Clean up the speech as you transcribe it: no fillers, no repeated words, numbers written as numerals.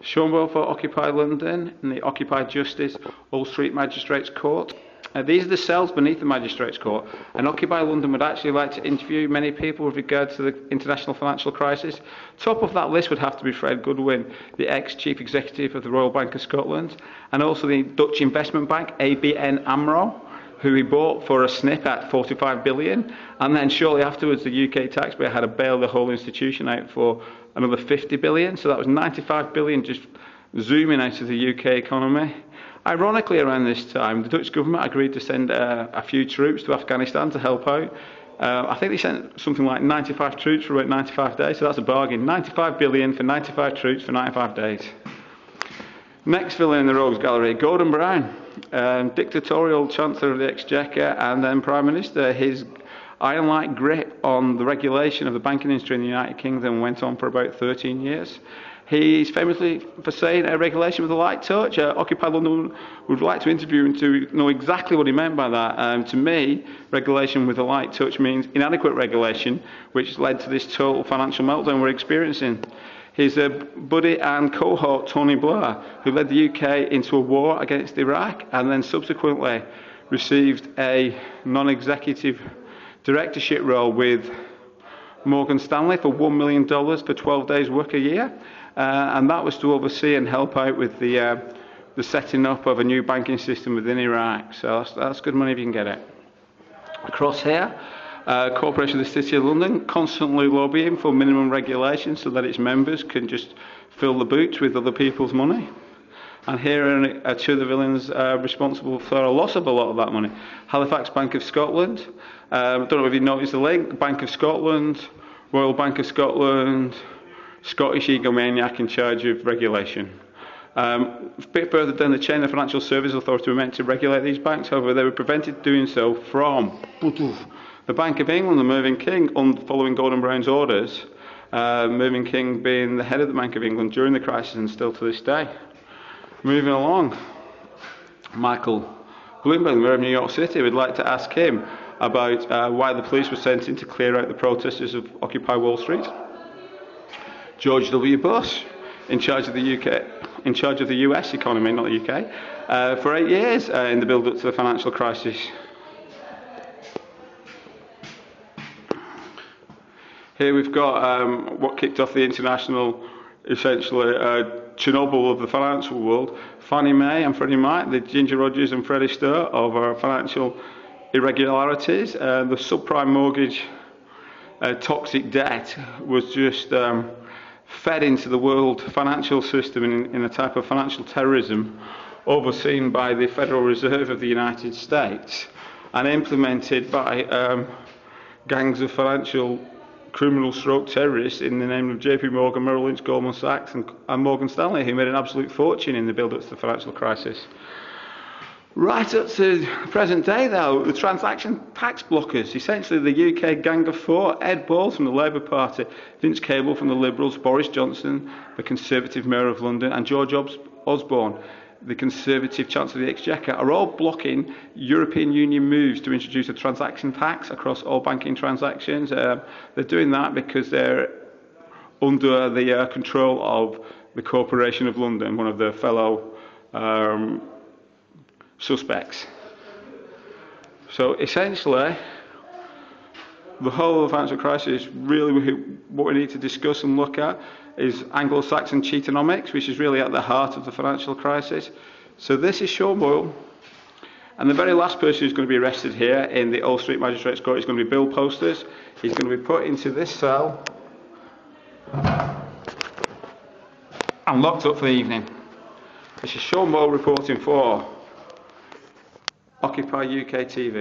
Sean Boyle for Occupy London in the Occupy Justice Old Street Magistrates Court. These are the cells beneath the Magistrates Court, and Occupy London would actually like to interview many people with regard to the international financial crisis. Top of that list would have to be Fred Goodwin, the ex-chief executive of the Royal Bank of Scotland, and also the Dutch investment bank ABN AMRO, who he bought for a snip at 45 billion, and then shortly afterwards the UK taxpayer had to bail the whole institution out for another 50 billion, so that was 95 billion just zooming out of the UK economy. Ironically, around this time, the Dutch government agreed to send a few troops to Afghanistan to help out. I think they sent something like 95 troops for about 95 days, so that's a bargain. 95 billion for 95 troops for 95 days. Next villain in the Rogues Gallery, Gordon Brown, dictatorial Chancellor of the Exchequer and then Prime Minister. His iron-like grip on the regulation of the banking industry in the United Kingdom went on for about 13 years. He's famously for saying a regulation with a light touch. Occupy London would like to interview him to know exactly what he meant by that. To me, regulation with a light touch means inadequate regulation, which led to this total financial meltdown we're experiencing. His buddy and cohort, Tony Blair, who led the UK into a war against Iraq and then subsequently received a non-executive directorship role with Morgan Stanley for $1 million for 12 days work a year. And that was to oversee and help out with the setting up of a new banking system within Iraq. So that's good money if you can get it. Across here, Corporation of the City of London constantly lobbying for minimum regulation so that its members can just fill the boots with other people's money. And here are two of the villains responsible for a loss of a lot of that money. Halifax Bank of Scotland. I don't know if you noticed the link. Bank of Scotland, Royal Bank of Scotland, Scottish egomaniac in charge of regulation. A bit further down the chain, the Financial Services Authority were meant to regulate these banks. However, they were prevented doing so from the Bank of England, the Mervyn King, following Gordon Brown's orders. Mervyn King being the head of the Bank of England during the crisis and still to this day. Moving along, Michael Bloomberg, the Mayor of New York City, would like to ask him about why the police were sent in to clear out the protesters of Occupy Wall Street. George W. Bush, in charge of the US economy, not the UK, for 8 years in the build-up to the financial crisis. Here we've got what kicked off the international, essentially, Chernobyl of the financial world. Fannie Mae and Freddie Mac, the Ginger Rogers and Freddie Starr of our financial irregularities. The subprime mortgage toxic debt was just fed into the world financial system in a type of financial terrorism overseen by the Federal Reserve of the United States and implemented by gangs of financial criminal stroke terrorists in the name of JP Morgan, Merrill Lynch, Goldman Sachs and Morgan Stanley, who made an absolute fortune in the build-up to the financial crisis. Right up to the present day, though, the transaction tax blockers, essentially the UK gang of four: Ed Balls from the Labour Party, Vince Cable from the Liberals, Boris Johnson, the Conservative Mayor of London, and George Osborne, the Conservative Chancellor of the Exchequer, are all blocking European Union moves to introduce a transaction tax across all banking transactions. They're doing that because they're under the control of the Corporation of London, one of their fellow suspects. So essentially, the whole of the financial crisis, really what we need to discuss and look at is Anglo-Saxon Cheatonomics, which is really at the heart of the financial crisis. So this is Sean Boyle, and the very last person who's going to be arrested here in the Old Street Magistrates Court is going to be Bill Posters. He's going to be put into this cell and locked up for the evening. This is Sean Boyle reporting for Occupy UK TV.